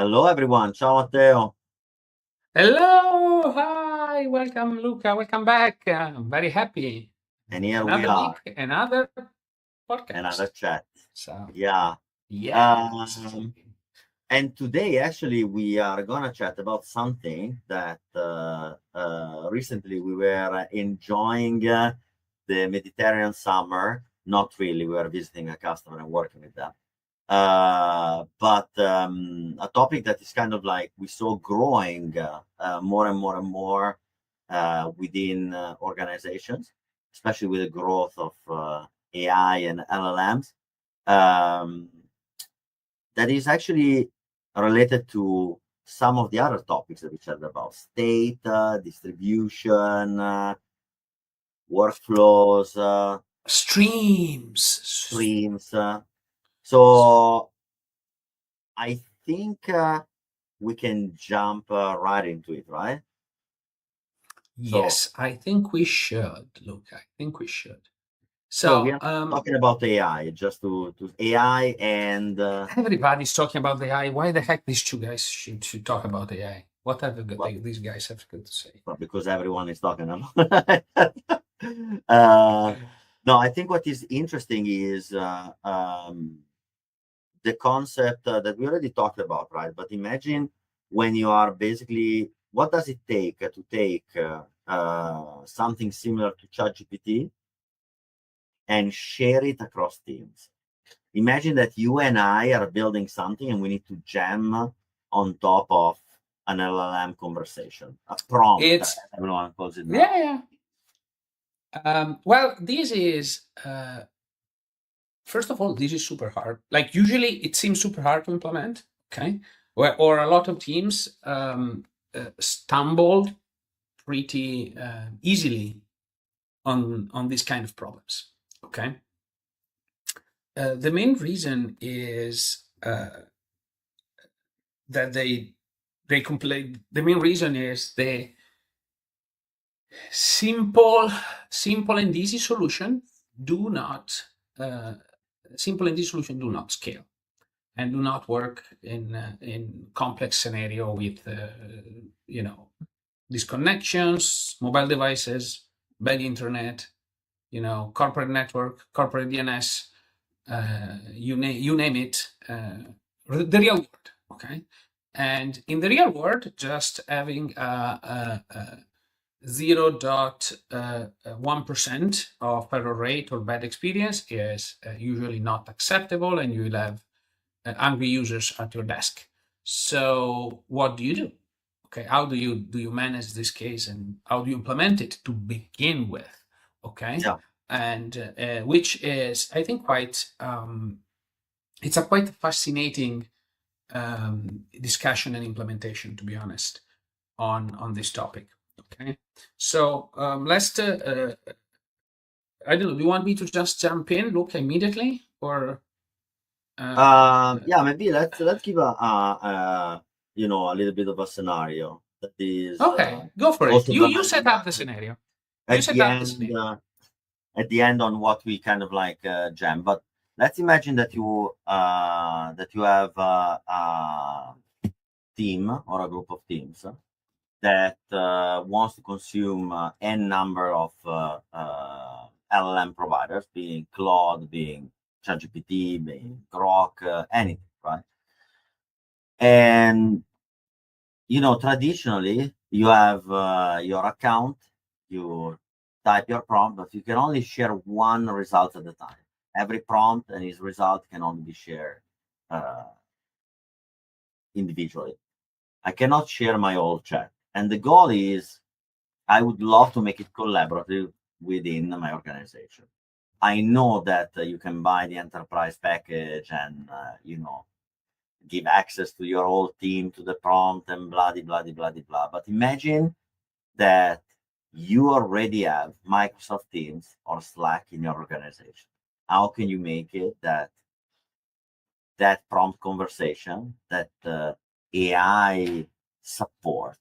Hello, everyone. Ciao, Matteo. Hello, hi, welcome, Luca. Welcome back. I'm very happy. And here we Another are, week, another another podcast. chat. So, Yeah. yes. And today, actually, we are going to chat about something that recently we were enjoying the Mediterranean summer. Not really. We were visiting a customer and working with them. But a topic that is kind of like we saw growing more and more and more within organizations, especially with the growth of AI and LLMs. Um, that is actually related to some of the other topics that we chatted about: state, distribution, workflows, Streams. streams. So I think we can jump right into it, right? Yes, I think we should, Luca. I think we should. So we So, are talking about AI, just to AI and everybody's talking about AI. Why the heck these two guys should talk about AI? What have well, these guys have good to say? because everyone is talking about. No, I think what is interesting is the concept that we already talked about, right? But imagine when you are basically, what does it take to take something similar to ChatGPT and share it across teams? Imagine that you and I are building something and we need to jam on top of an LLM conversation, a prompt, It's everyone calls it now. yeah. Well, this is first of all, this is super hard. Like usually, it seems super hard to implement. Okay, or a lot of teams stumbled pretty easily on these kind of problems. Okay, the main reason is that they complain. The main reason is the simple and easy solution do not scale and do not work in complex scenario with disconnections, mobile devices, bad internet, corporate network, corporate DNS, you name it, the real world. Okay, and in the real world, just having a 0.1% of error rate or bad experience is usually not acceptable, and you will have angry users at your desk. So what do? Okay, how do you manage this case, and how do you implement it to begin with? Okay, Yeah. and which is, I think, quite it's a quite fascinating discussion and implementation, to be honest, on this topic. Okay, so let's. I don't know. Do you want me to just jump in, look immediately, or? Yeah, maybe let's give a little bit of a scenario that is Okay, go for it. also You gonna set lead up the scenario. You at set the up the end scenario. at the end on what we kind of like jam. But let's imagine that you have a team or a group of teams that wants to consume n number of LLM providers, being Claude, being ChatGPT, being Grok, anything, right? And traditionally you have your account, you type your prompt, but you can only share one result at a time. Every prompt and its result can only be shared individually. I cannot share my old chat. And the goal is I would love to make it collaborative within my organization. I know that you can buy the enterprise package and, give access to your whole team to the prompt and blah, blah, blah, blah, blah. But imagine that you already have Microsoft Teams or Slack in your organization. How can you make it that prompt conversation, that AI support,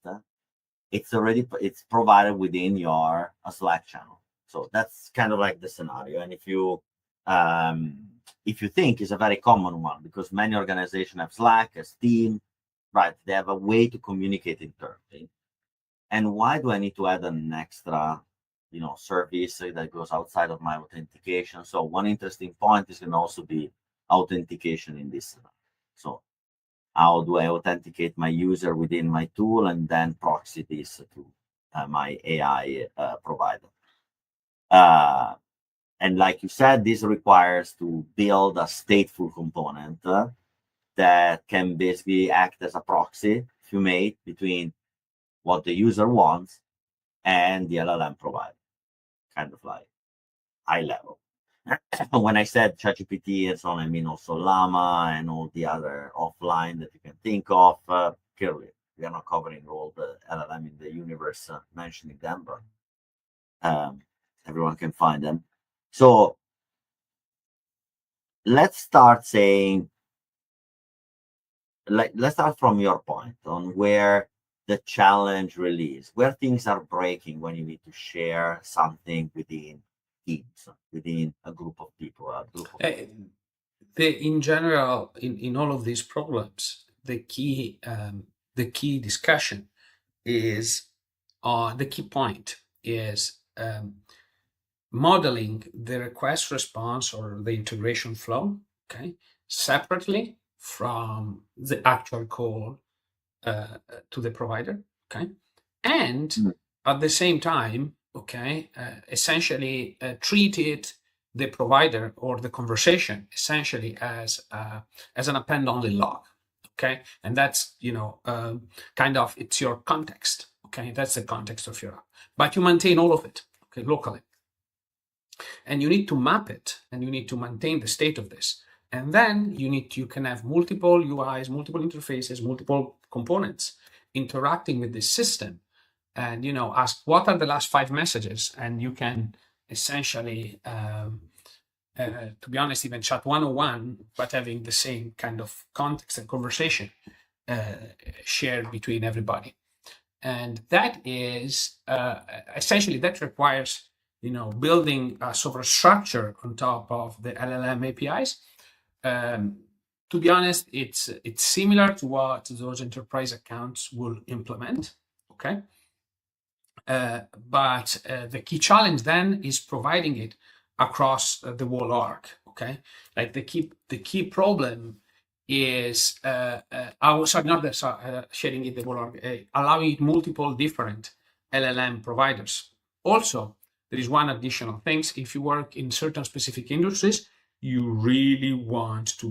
it's provided within your Slack channel? So that's kind of like the scenario. And if you think, it's a very common one, because many organizations have Slack, as Team, right? They have a way to communicate internally. And why do I need to add an extra, service that goes outside of my authentication? So one interesting point is going to also be authentication in this. So how do I authenticate my user within my tool and then proxy this to my AI provider? And like you said, this requires to build a stateful component that can basically act as a proxy, if you may, between what the user wants and the LLM provider, kind of like high level. When I said ChatGPT and so on, I mean also Llama and all the other offline that you can think of. Clearly, we are not covering all the LLM in the universe, mentioning them, but everyone can find them. So let's start saying, let's start from your point on where the challenge really is, where things are breaking when you need to share something within teams, within a group of people. In general, in all of these problems, the key discussion is the key point is modeling the request response or the integration flow, okay, separately from the actual call to the provider, okay, and at the same time, okay, essentially treated the provider or the conversation essentially as an append-only log, okay, and that's kind of it's your context, okay, that's the context of your app, but you maintain all of it, okay, locally, and you need to map it and you need to maintain the state of this, and then you can have multiple UIs, multiple interfaces, multiple components interacting with this system, and ask what are the last 5 messages, and you can essentially to be honest, even chat 101, but having the same kind of context and conversation shared between everybody. And that is essentially, that requires building a sort of structure on top of the LLM APIs. To be honest, it's similar to what those enterprise accounts will implement, okay? But the key challenge then is providing it across the whole arc, okay? Like the key problem is sharing it the whole arc, allowing it multiple different LLM providers. Also, there is one additional thing. If you work in certain specific industries, you really want to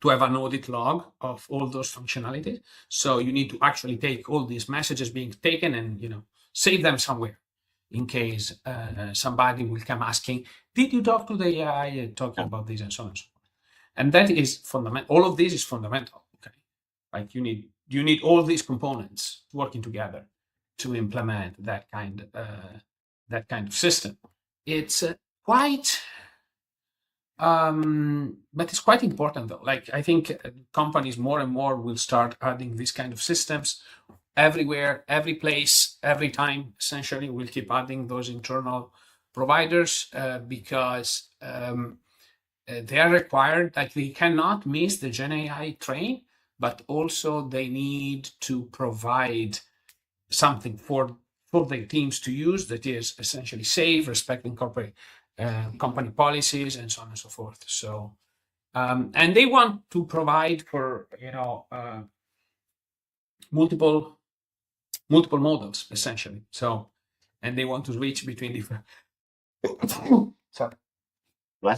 have an audit log of all those functionalities. So you need to actually take all these messages being taken and save them somewhere in case somebody will come asking, did you talk to the AI talking about this and so on and so forth. And that is fundamental. All of this is fundamental. Okay, like you need all these components working together to implement that kind of system. It's quite. But it's quite important though. Like I think companies more and more will start adding these kind of systems everywhere, every place, every time. Essentially, we'll keep adding those internal providers because they are required. Like they cannot miss the Gen AI train, but also they need to provide something for their teams to use that is essentially safe, respecting corporate company policies and so on and so forth. So, and they want to provide for multiple models essentially. So, and they want to reach between different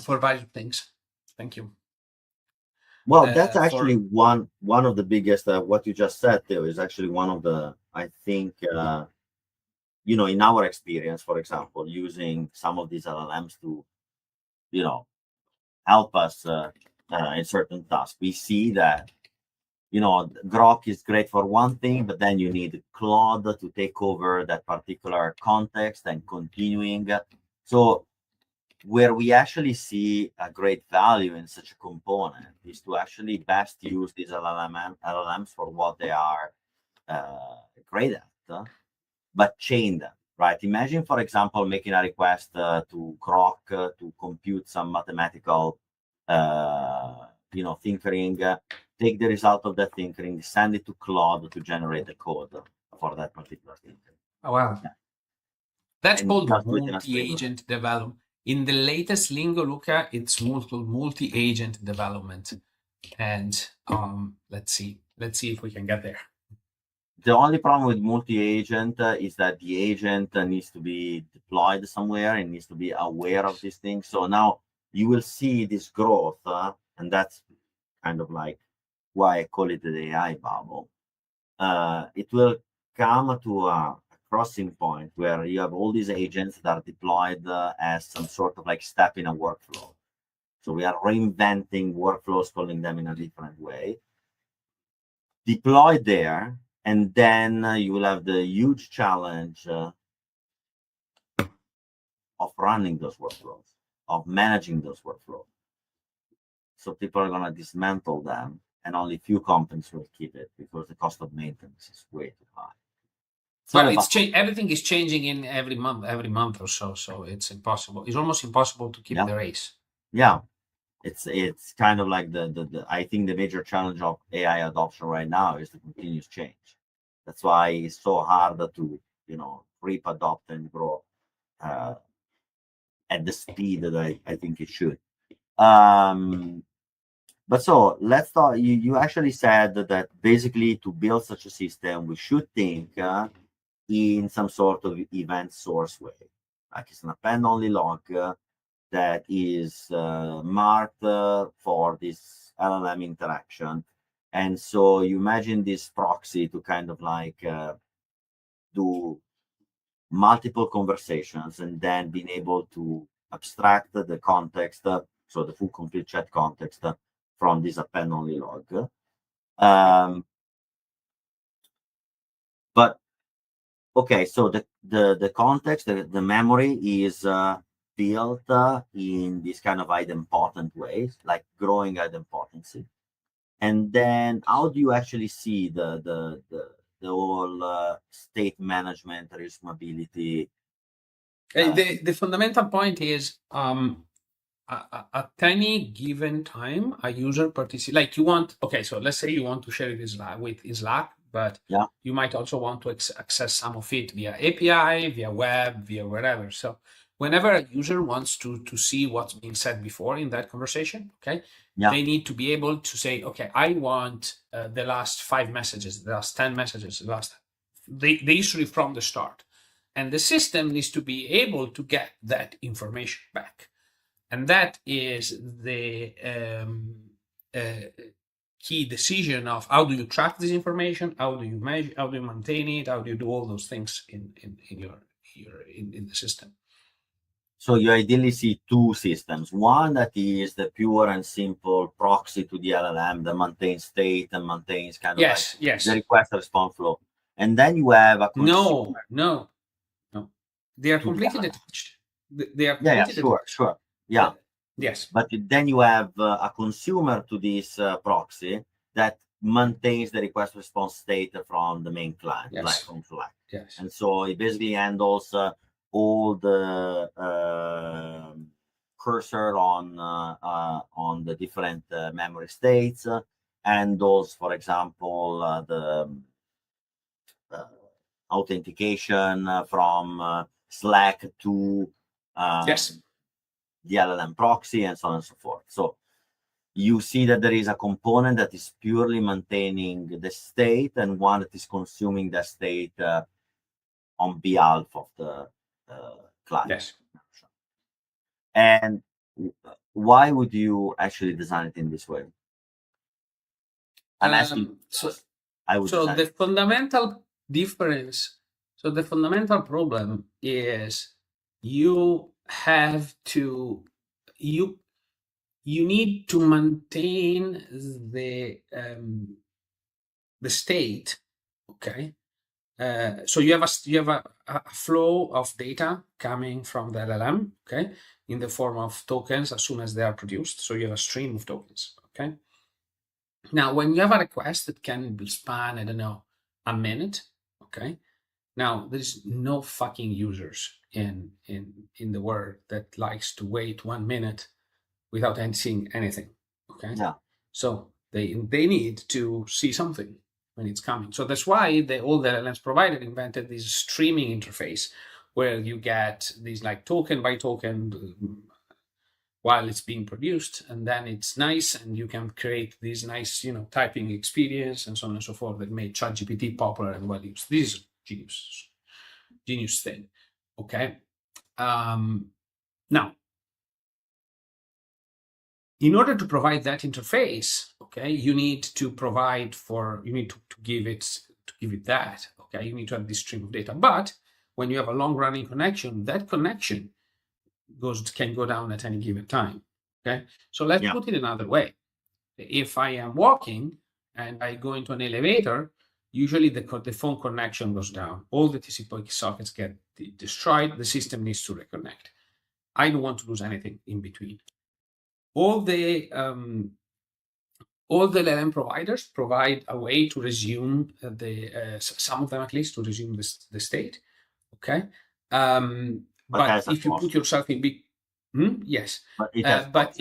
for various things. Thank you. Well, that's actually one of the biggest. What you just said, Theo, is actually one of the. I think in our experience, for example, using some of these LLMs to help us in certain tasks, we see that Grok is great for one thing, but then you need Claude to take over that particular context and continuing. So where we actually see a great value in such a component is to actually best use these LLMs for what they are great at, but chain them, right? Imagine, for example, making a request to Grok to compute some mathematical, tinkering, take the result of that tinkering, send it to Claude to generate the code for that particular tinkering. Oh, wow. Yeah. That's And called just do it in a stream. multi-agent development. In the latest lingo, Luca, it's multi-agent development. And let's see if we can get there. The only problem with multi-agent is that the agent needs to be deployed somewhere and needs to be aware of these things. So now you will see this growth, and that's kind of like why I call it the AI bubble. It will come to a crossing point where you have all these agents that are deployed as some sort of like step in a workflow. So we are reinventing workflows, calling them in a different way. Deployed there, and then you will have the huge challenge of running those workflows, of managing those workflows. So people are going to dismantle them, and only few companies will keep it because the cost of maintenance is way too high. Well, everything is changing in every month or so. So it's impossible. It's almost impossible to keep the race. Yeah, it's kind of like the I think the major challenge of AI adoption right now is the continuous change. That's why it's so hard to creep, adopt, and grow at the speed that I think it should. But so let's talk. You actually said that basically to build such a system, we should think in some sort of event source way, like it's an append-only log that is marked for this LLM interaction. And so you imagine this proxy to kind of like do multiple conversations and then being able to abstract the context, so the full complete chat context from this append-only log. But okay, so the context, the memory is built in this kind of idempotent ways, like growing idempotency. And then how do you actually see the whole state management, resumability? The fundamental point is at any given time, a user participates. Like you want, okay, so let's say you want to share it with Slack, but you might also want to access some of it via API, via web, via wherever. So whenever a user wants to see what's being said before in that conversation, okay, they need to be able to say, okay, I want the last 5 messages, the last 10 messages, the history from the start. And the system needs to be able to get that information back. And that is the key decision of how do you track this information, how do you measure, how do you maintain it, how do you do all those things in the system. So you ideally see 2 systems. One that is the pure and simple proxy to the LLM that maintains state and maintains kind of the request response flow. And then you have a consumer. No. They are completely detached. They are completely detached. Sure. Yeah. Yes. But then you have a consumer to this proxy that maintains the request response state from the main client, like from Slack. Yes. And so it basically handles all the cursor on the different memory states, and those, for example, the authentication from Slack to the LLM proxy, and so on and so forth. So you see that there is a component that is purely maintaining the state and one that is consuming the state on behalf of the client. Yes. And why would you actually design it in this way? I'm asking. The fundamental difference. So the fundamental problem is you have to you need to maintain the state. Okay. So you have a flow of data coming from the LLM, okay, in the form of tokens as soon as they are produced. So you have a stream of tokens, okay. Now, when you have a request that can span, I don't know, a minute, okay. Now, there's no fucking users in the world that likes to wait 1 minute without seeing anything, okay. Yeah. So they need to see something when it's coming. So that's why all the LLMs provider invented this streaming interface where you get these like token by token while it's being produced, and then it's nice, and you can create this nice, typing experience and so on and so forth that made ChatGPT popular and well used. This is genius thing. Okay. Now, in order to provide that interface, okay, you need to give it that. Okay, you need to have this stream of data. But when you have a long-running connection, that connection can go down at any given time. Okay, so let's put it another way. If I am walking and I go into an elevator, usually the phone connection goes down. All the TCP sockets get destroyed. The system needs to reconnect. I don't want to lose anything in between. All the LLM providers provide a way to resume some of them at least to resume the state. Okay, but if you put yourself in yes, but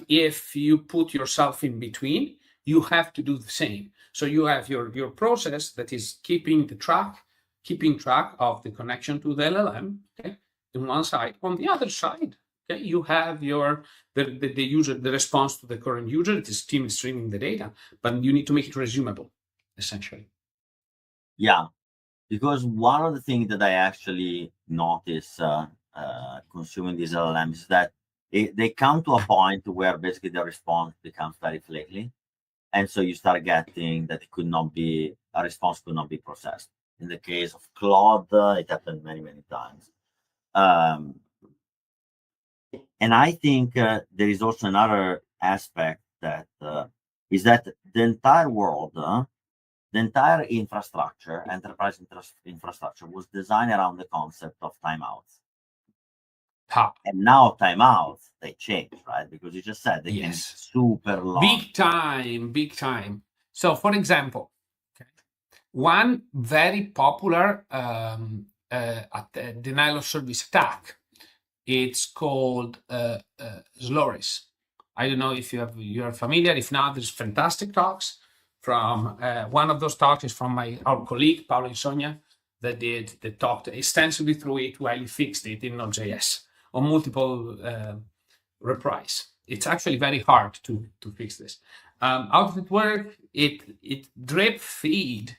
if you put yourself in between, you have to do the same. So you have your process that is keeping track of the connection to the LLM. Okay, on one side. On the other side, okay, you have the user, the response to the current user. It is streaming the data, but you need to make it resumable, essentially. Yeah, because one of the things that I actually notice consuming these LLMs is that they come to a point where basically the response becomes very flaky, and so you start getting that a response could not be processed. In the case of Claude, it happened many times. And I think there is also another aspect that is that the entire world, the entire infrastructure, enterprise infrastructure, was designed around the concept of timeouts. And now timeouts, they change, right? Because you just said they can be super long. Big time. So, for example, one very popular denial of service attack, it's called Slurries. I don't know if you're familiar. If not, there's fantastic talks from one of those talks is from our colleague Paolo Insogna that talked extensively through it while he fixed it in Node.js on multiple reprise. It's actually very hard to fix this. How does it work? It drip feed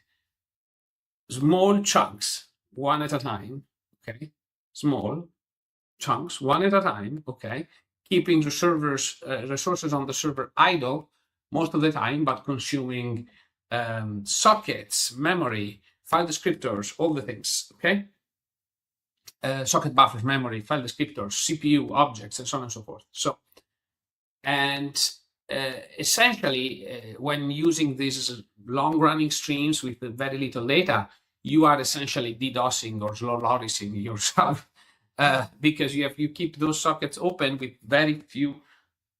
small chunks one at a time. Okay, small chunks one at a time. Okay, keeping the server's resources on the server idle most of the time, but consuming sockets, memory, file descriptors, all the things. Okay. Socket buffers, memory, file descriptors, CPU, objects, and so on and so forth. So, and essentially, when using these long-running streams with very little data, you are essentially DDoSing or slow-loading yourself because you keep those sockets open with very few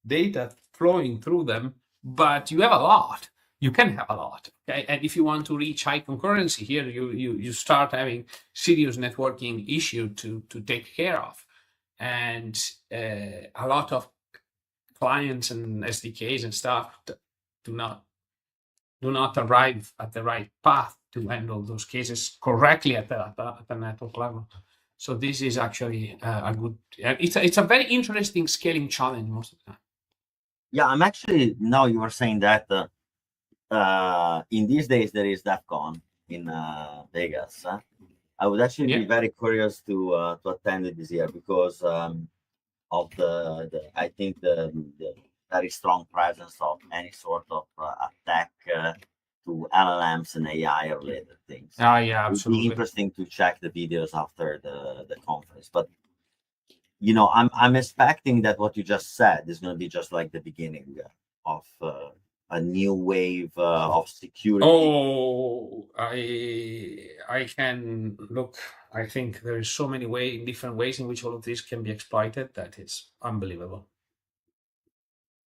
data flowing through them, but you have a lot. You can have a lot, okay? And if you want to reach high concurrency here, you start having serious networking issue to take care of, and a lot of clients and SDKs and stuff do not arrive at the right path to handle those cases correctly at the network level. So this is actually a good. It's a very interesting scaling challenge most of the time. Yeah, I'm actually now you were saying that. In these days there is DEF CON in Vegas. I would actually be very curious to attend it this year because of the I think the very strong presence of any sort of attack to LLMs and AI related things. Yeah, absolutely. It would be interesting to check the videos after the conference, but I'm expecting that what you just said is going to be just like the beginning of a new wave of security. Oh, I can look. I think there is so many different ways in which all of this can be exploited that it's unbelievable.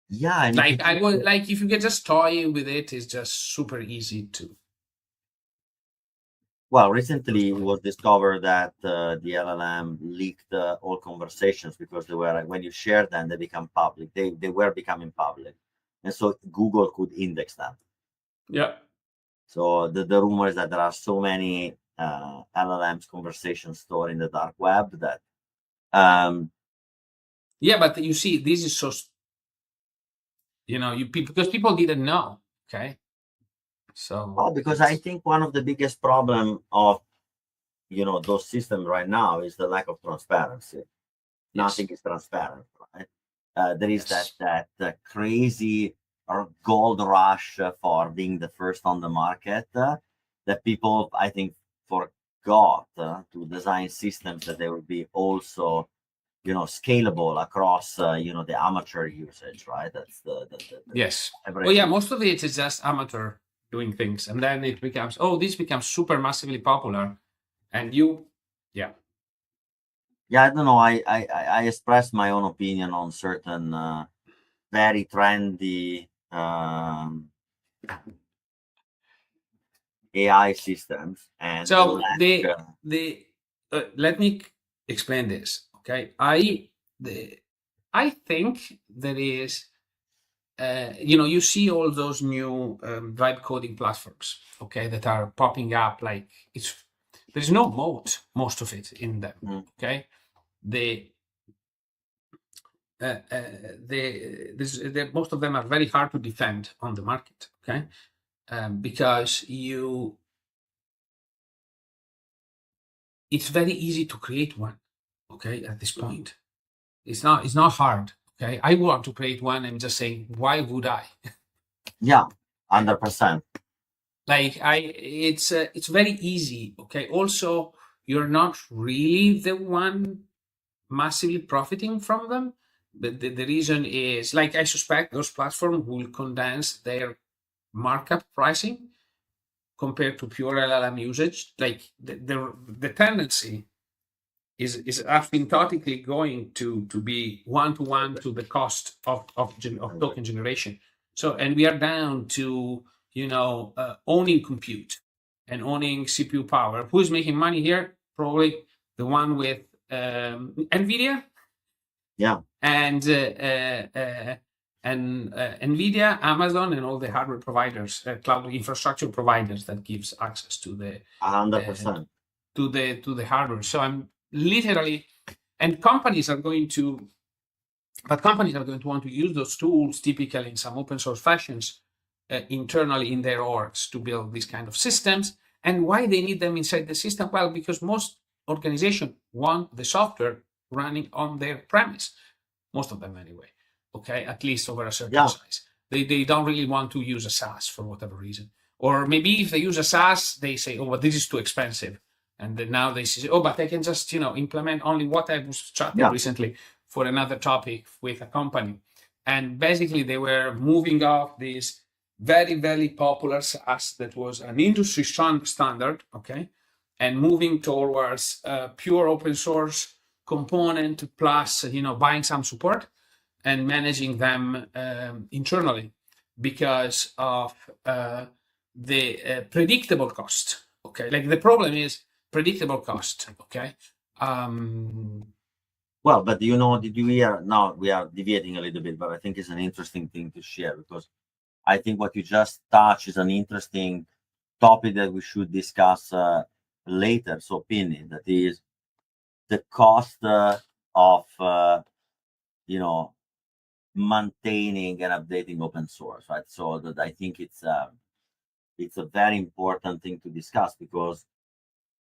Yeah, and like if you can just toy with it, it's just super easy to. Well, recently it was discovered that the LLM leaked all conversations because they were when you share them, they become public. They were becoming public. and so Google could index them. Yeah. So the rumor is that there are so many LLMs conversations stored in the dark web that yeah, but you see, this is so, because people didn't know. Okay. So because I think one of the biggest problem of those systems right now is the lack of transparency. Nothing is transparent, right? There is that crazy gold rush for being the first on the market that people, I think, forgot to design systems that they would be also scalable across the amateur usage, right? That's the yes. everything. Oh yeah, most of it is just amateur doing things, and then it becomes, this becomes super massively popular, and yeah, I don't know. I expressed my own opinion on certain very trendy AI systems, and so let me explain this. Okay, I think there is, you see all those new vibe coding platforms, okay, that are popping up. Like there's no moat, most of it in them. Okay, most of them are very hard to defend on the market. Okay, because it's very easy to create one. Okay, at this point, it's not hard. Okay, I want to create one and just say, why would I? Yeah, 100%. Like it's very easy. Okay, also you're not really the one massively profiting from them, but the reason is, like, I suspect those platforms will condense their markup pricing compared to pure LLM usage. Like the tendency is asymptotically going to be one-to-one to the cost of token generation. So, and we are down to owning compute and owning CPU power. Who's making money here? Probably the one with NVIDIA. Yeah. And NVIDIA, Amazon, and all the hardware providers, cloud infrastructure providers that gives access to the 100%. to the hardware. So I'm literally, and companies are going to want to use those tools, typically in some open source fashions, internally in their orgs to build these kind of systems. And why they need them inside the system? Well, because most organizations want the software running on their premise. Most of them anyway. Okay, at least over a certain size. They don't really want to use a SaaS for whatever reason. Or maybe if they use a SaaS, they say, oh, but this is too expensive. And then now they say, oh, but I can just implement only what I was chatting recently for another topic with a company. And basically they were moving off this very, very popular SaaS that was an industry standard, okay, and moving towards pure open source component plus buying some support and managing them internally because of the predictable cost. Okay, like the problem is predictable cost. Okay. Well, but did you hear? Now we are deviating a little bit, but I think it's an interesting thing to share, because I think what you just touched is an interesting topic that we should discuss later. So, opinion, that is the cost of maintaining and updating open source, right? So that I think it's a very important thing to discuss, because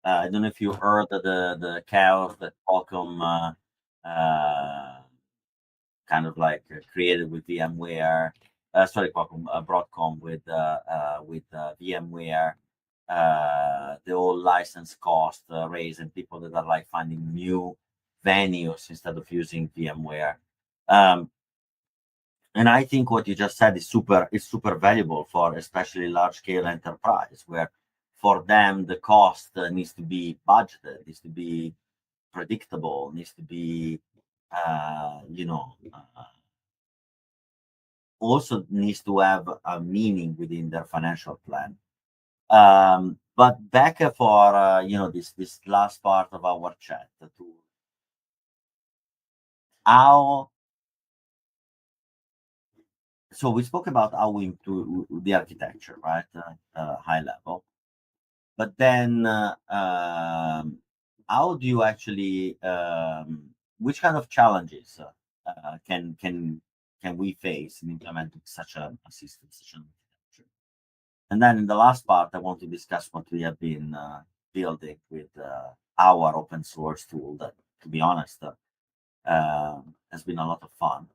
I don't know if you heard the chaos that Qualcomm kind of like created with VMware. Qualcomm, Broadcom with VMware. The whole license cost raise, and people that are like finding new venues instead of using VMware. And I think what you just said is super valuable for especially large scale enterprise, where for them the cost needs to be budgeted, needs to be predictable, needs to be also needs to have a meaning within their financial plan. But back for this last part of our chat, to how so we spoke about how we improve the architecture, right? High level. But then, how do you actually, which kind of challenges can we face in implementing such a system, such an architecture? And then in the last part, I want to discuss what we have been building with our open source tool that, to be honest, has been a lot of fun.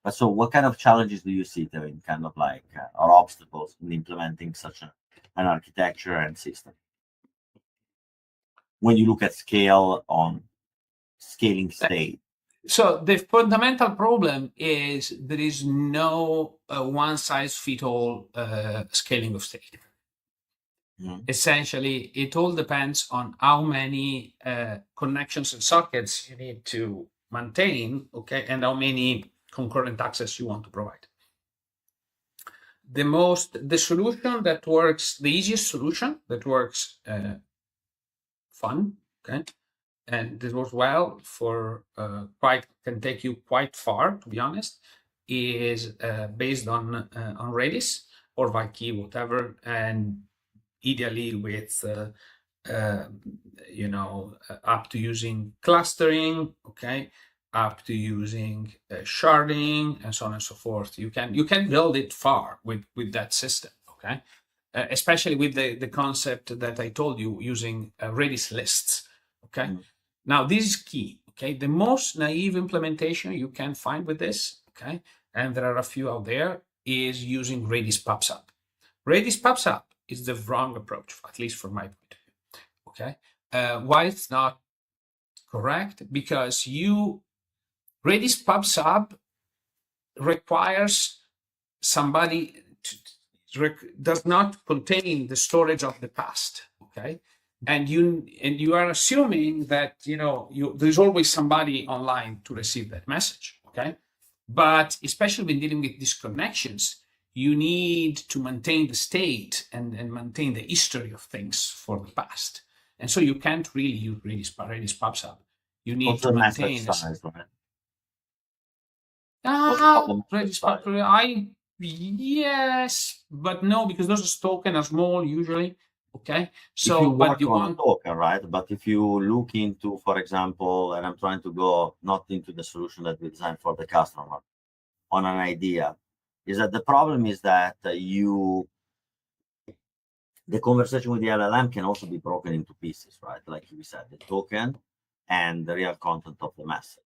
But so what kind of challenges do you see there in kind of like, or obstacles in implementing such an architecture and system? When you look at scale on scaling state. So the fundamental problem is there is no one size fit all scaling of state. Essentially, it all depends on how many connections and sockets you need to maintain, okay, and how many concurrent access you want to provide. The solution that works, the easiest solution that works fun, okay, and this works well for can take you quite far, to be honest, is based on Redis or Viki, whatever, and ideally with up to using clustering, okay, up to using sharding, and so on and so forth. You can build it far with that system, okay, especially with the concept that I told you, using Redis lists, okay. Now this is key, okay. The most naive implementation you can find with this, okay, and there are a few out there, is using Redis PubSub. Redis PubSub is the wrong approach, at least from my point of view. Okay, why it's not correct? Because Redis PubSub requires somebody does not contain the storage of the past. Okay, and you are assuming that there's always somebody online to receive that message. Okay, but especially when dealing with disconnections, you need to maintain the state and maintain the history of things for the past. And so you can't really use Redis PubSub. You need to maintain size, right? Redis PubSub, yes, but no, because those tokens are small usually. Okay, so if you work on a token, right? But if you look into, for example, and I'm trying to go not into the solution that we designed for the customer, on an idea, is that the problem is that the conversation with the LLM can also be broken into pieces, right? Like we said, the token and the real content of the message.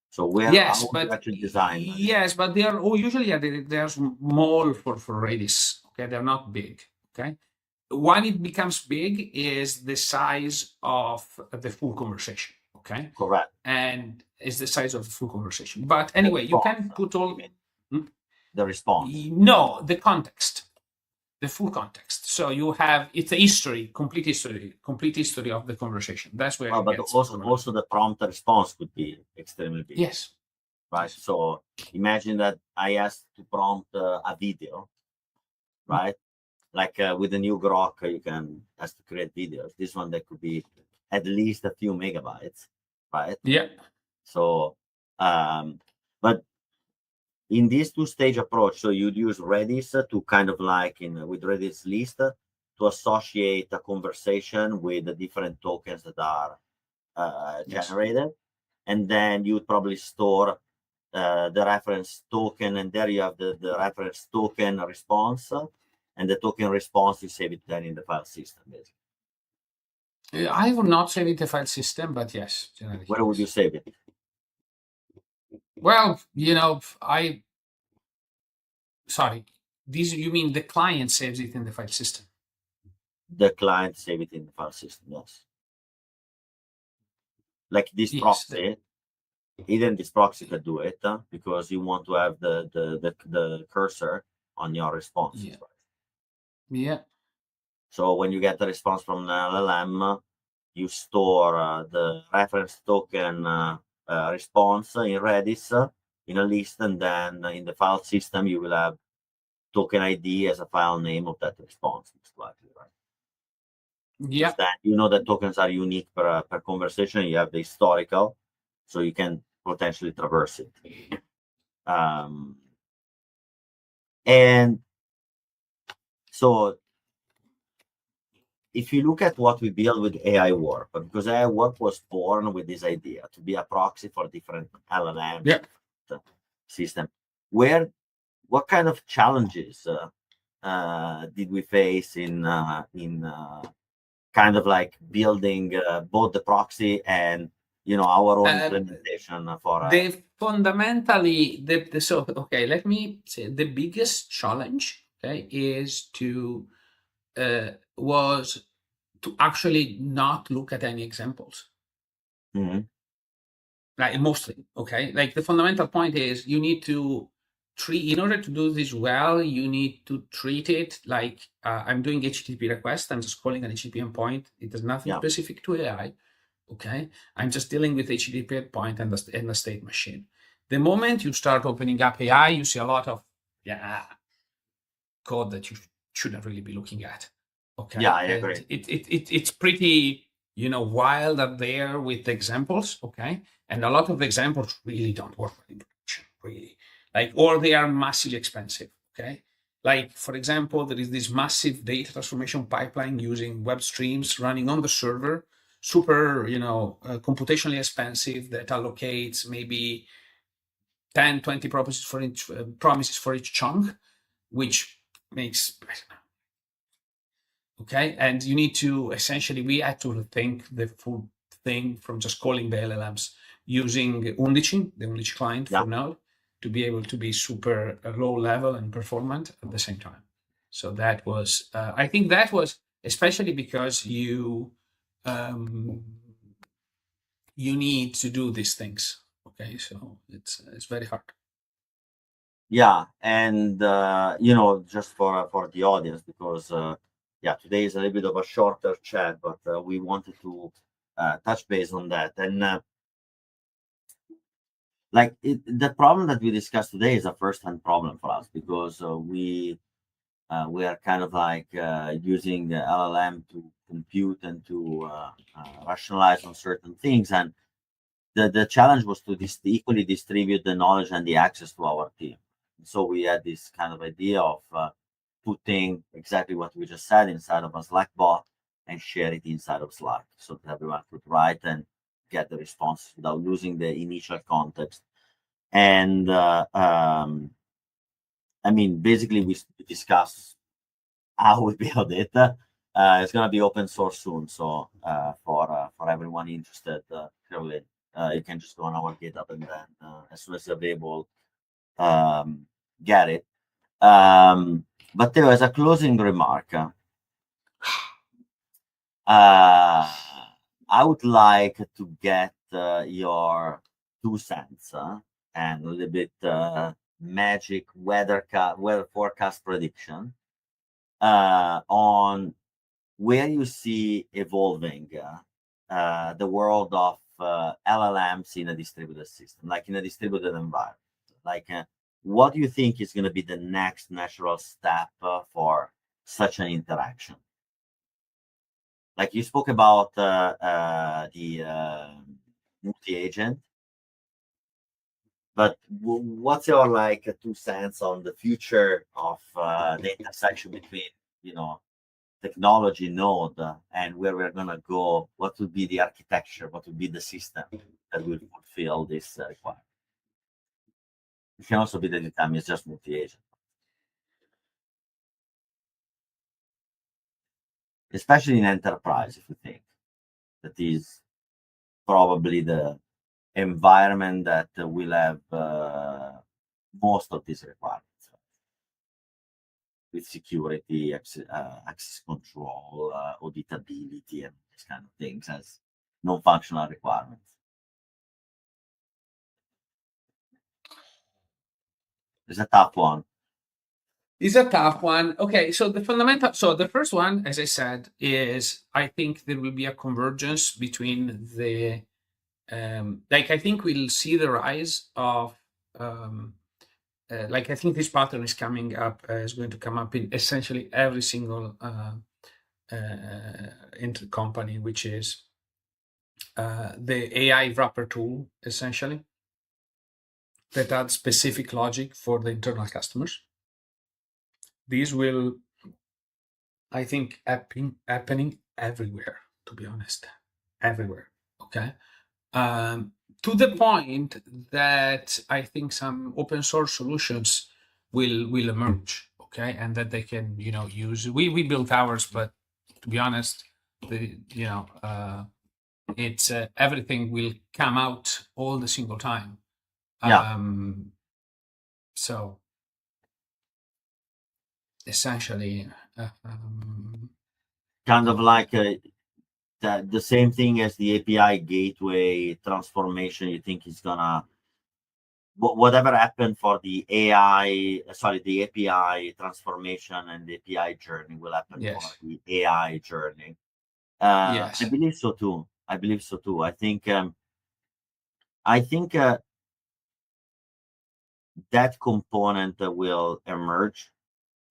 So yes, but actually design? Yes, but they are usually they are small for Redis. Okay, they're not big. Okay, when it becomes big is the size of the full conversation. Okay, correct, and it's the size of the full conversation. But anyway, you can put all the response. No, the context, the full context. So it's a history, complete history of the conversation. That's where. But also the prompt response could be extremely big. Yes. Right. So imagine that I asked to prompt a video, right? Like with the new Grok, you can ask to create videos. This one that could be at least a few megabytes, right? Yeah. So, but in this two-stage approach, so you'd use Redis to kind of like with Redis list to associate a conversation with the different tokens that are generated, and then you'd probably store the reference token, and there you have the reference token response, and the token response you save it then in the file system, basically. I would not save it in the file system, but yes. Where would you save it? Well, you mean the client saves it in the file system? The client save it in the file system, yes. Like this proxy, even this proxy could do it because you want to have the cursor on your response. Yeah. Yeah. So when you get the response from the LLM, you store the reference token response in Redis in a list, and then in the file system you will have token ID as a file name of that response, most likely, right? Yeah. That that tokens are unique per conversation. You have the historical, so you can potentially traverse it. And so if you look at what we build with AI work, because AI work was born with this idea to be a proxy for different LLMs, Yeah. system, what kind of challenges did we face in kind of like building both the proxy and our own implementation for The fundamentally so okay, let me say the biggest challenge, okay, is to was to actually not look at any examples. Mhm. Like mostly, okay. Like the fundamental point is you need to treat, in order to do this well, you need to treat it like I'm doing HTTP request. I'm just calling an HTTP endpoint. It has nothing Yeah. specific to AI. Okay, I'm just dealing with HTTP endpoint and the state machine. The moment you start opening up AI, you see a lot of code that you shouldn't really be looking at. Okay, Yeah, I and agree. it's pretty wild up there with examples. Okay, and a lot of examples really don't work in production, really, like, or they are massively expensive. Okay, like for example, there is this massive data transformation pipeline using web streams running on the server, super computationally expensive, that allocates maybe 10 20 promises for each chunk, which makes, okay, and you need to essentially, we had to rethink the full thing from just calling the LLMs using Undici, the Undici client Yeah. for Node, to be able to be super low level and performant at the same time. So that was I think that was especially because you need to do these things. Okay, so it's very hard. Yeah, and just for the audience, because today is a little bit of a shorter chat, but we wanted to touch base on that. And the problem that we discussed today is a first-hand problem for us, because we are kind of like using the LLM to compute and to rationalize on certain things, and the challenge was to equally distribute the knowledge and the access to our team. So we had this kind of idea of putting exactly what we just said inside of a Slack bot and share it inside of Slack, so that everyone could write and get the response without losing the initial context. And I mean, basically, we discussed how we build it. It's going to be open source soon, so for everyone interested, clearly, you can just go on our GitHub, and then as soon as available, get it. But there was a closing remark. I would like to get your 2 cents and a little bit magic weather forecast prediction on where you see evolving the world of LLMs in a distributed system, like in a distributed environment. Like, what do you think is going to be the next natural step for such an interaction? Like you spoke about the multi-agent, but what's your 2 cents on the future of the intersection between technology node and where we're gonna go? What would be the architecture? What would be the system that will fulfill this requirement? It can also be that the time is just multi-agent, especially in enterprise. If you think that is probably the environment that will have most of these requirements, with security, access control, auditability, and these kind of things as non-functional requirements. It's a tough one. It's a tough one. Okay, so the first one, as I said, is I think there will be a convergence between the, I think we'll see the rise of, I think this pattern is coming up, is going to come up in essentially every single company, which is the AI wrapper tool, essentially, that adds specific logic for the internal customers. this will, I think, happening everywhere, to be honest, everywhere. Okay. To the point that I think some open source solutions will emerge. Okay, and that they can use. We built ours, but to be honest, it's everything will come out all the single time. Yeah. So essentially, Kind of like the same thing as the API gateway transformation. You think it's gonna whatever happened for the the API transformation and the API journey will happen for yes, the AI journey. I yes. believe so too. I think that component will emerge.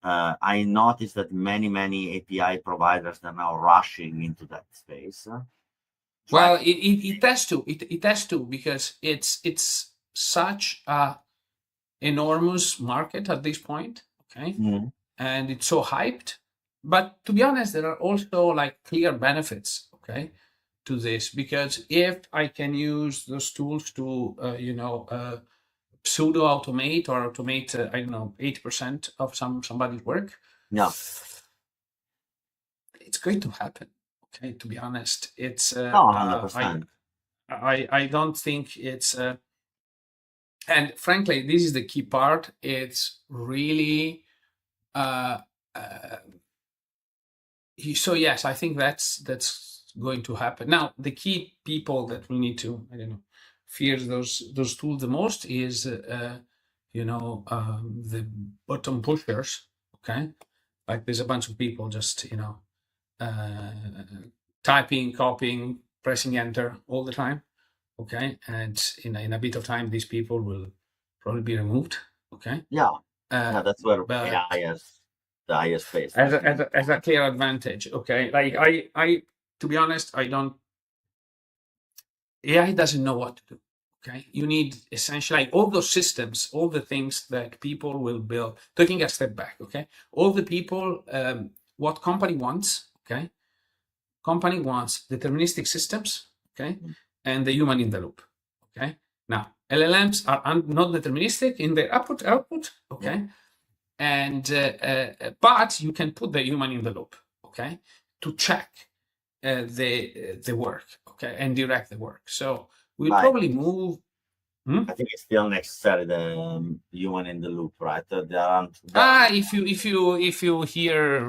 I noticed that many API providers are now rushing into that space. Well, it has to. It has to, because it's such a enormous market at this point. Okay, and it's so hyped. But to be honest, there are also like clear benefits. Okay, to this, because if I can use those tools to pseudo automate or automate 80% of somebody's work, Yeah. it's going to happen. Okay, to be honest, it's No, 100%. I don't think it's and frankly, this is the key part. It's really so yes, I think that's going to happen. Now, the key people that we need to fear those tools the most is the button pushers. Okay, like there's a bunch of people just typing, copying, pressing enter all the time. Okay, and in a bit of time, these people will probably be removed. Okay. Yeah. That's where But AI has the highest space. as a clear advantage. Okay, like I to be honest, I don't. AI doesn't know what to do. Okay, you need essentially like all those systems, all the things that people will build. Taking a step back, okay, all the people, what company wants, okay, company wants deterministic systems, okay, and the human in the loop, okay. Now LLMs are not deterministic in their output, okay, and but you can put the human in the loop, okay, to check the work, okay, and direct the work. So we'll probably move. I think it's still necessary the human in the loop, right? If you hear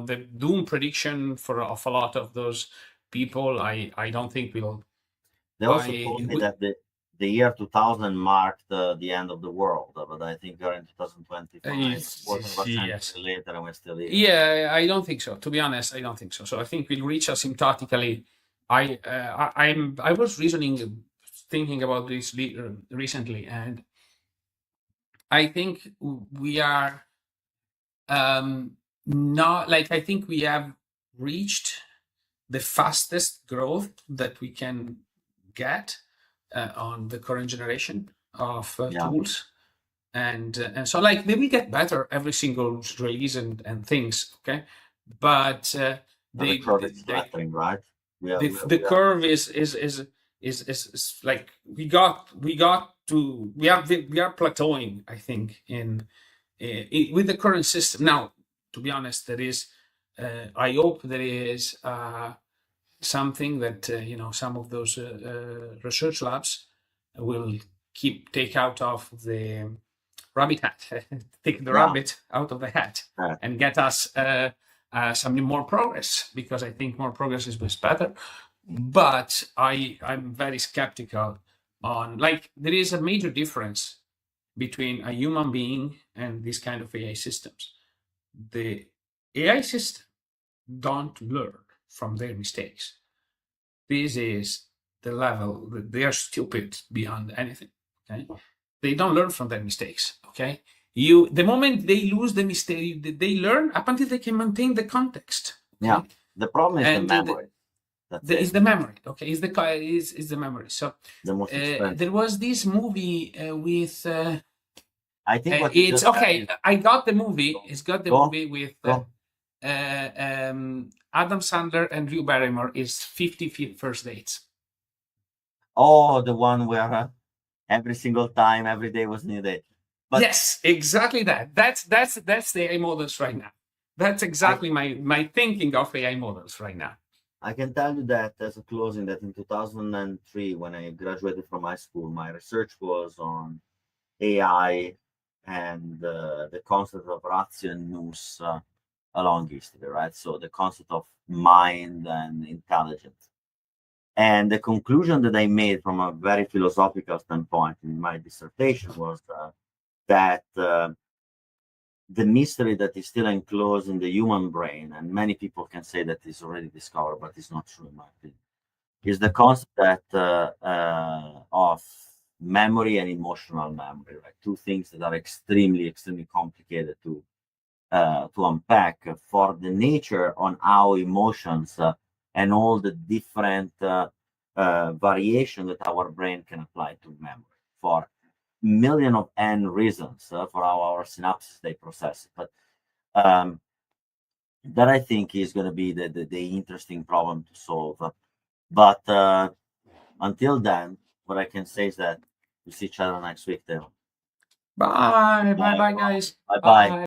the doom prediction of a lot of those people, I don't think we'll. They also told me that the year 2000 marked the end of the world, but I think we're in 2025. Quarter of a century later, and we're still here. Yeah, I don't think so. To be honest, I don't think so. So I think we'll reach asymptotically. I was thinking about this recently, and I think we are not like I think we have reached the fastest growth that we can get on the current generation of tools, and so like they will get better every single release and things. Okay, but the curve is flattening, right? The curve is like we are plateauing, I think, in with the current system. Now, to be honest, there is I hope there is something that some of those research labs will take out of the rabbit hat, take the rabbit out of the hat, and get us some more progress, because I think more progress is better. But I'm very skeptical on, like, there is a major difference between a human being and these kind of AI systems. The AI system don't learn from their mistakes. This is the level that they are stupid beyond anything. Okay, they don't learn from their mistakes. Okay, the moment they lose the mistake, they learn up until they can maintain the context. Okay? Yeah, the problem is the memory. Is the memory. Okay, is the memory. So the most there was this movie with I think what you It's just said okay. is- I got the movie. It's got the Go, movie with go. Adam Sandler and Drew Barrymore. Is 50 First Dates. Oh, the one where every single time, every day was a new day. But yes, exactly that. That's the AI models right now. That's exactly my thinking of AI models right now. I can tell you that as a closing, that in 2003, when I graduated from high school, my research was on AI and the concept of ratio and nous along history, right? So the concept of mind and intelligence. And the conclusion that I made from a very philosophical standpoint in my dissertation was that the mystery that is still enclosed in the human brain, and many people can say that is already discovered, but it's not true in my opinion, is the concept that of memory and emotional memory, right? Two things that are extremely complicated to unpack for the nature on how emotions and all the different variation that our brain can apply to memory for million of n reasons for how our synapses they process it. But that I think is going to be the interesting problem to solve. But until then, what I can say is that we'll see each other next week. Then. Bye, bye, bye, guys. Bye bye.